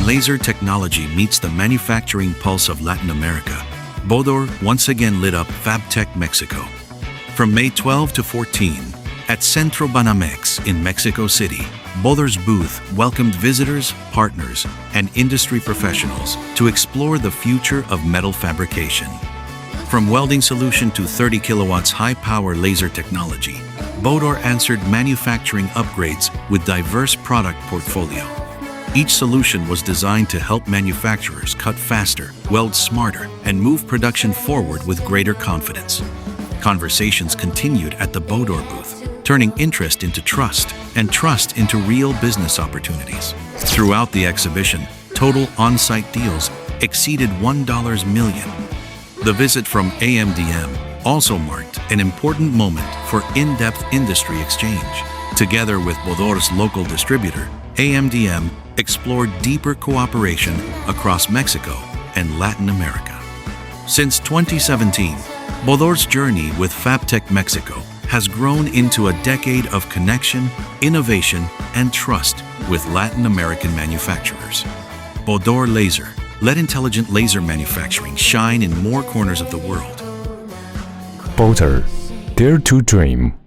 laser technology meets the manufacturing pulse of Latin America, Bodor once again lit up FABTECH Mexico. From May 12 to 14, at Centro Banamex in Mexico City, Bodor's booth welcomed visitors, partners, and industry professionals to explore the future of metal fabrication. From welding solution to 30 kilowatts high-power laser technology, Bodor answered manufacturing upgrades with diverse product portfolio. Each solution was designed to help manufacturers cut faster, weld smarter, and move production forward with greater confidence. Conversations continued at the Bodor booth, turning interest into trust and trust into real business opportunities. Throughout the exhibition, total on-site deals exceeded $1 million. The visit from AMDM also marked an important moment for in-depth industry exchange. Together with Bodor's local distributor, AMDM explored deeper cooperation across Mexico and Latin America. Since 2017, Bodor's journey with FABTECH Mexico has grown into a decade of connection, innovation, and trust with Latin American manufacturers. Bodor Laser, let intelligent laser manufacturing shine in more corners of the world. Bodor, dare to dream.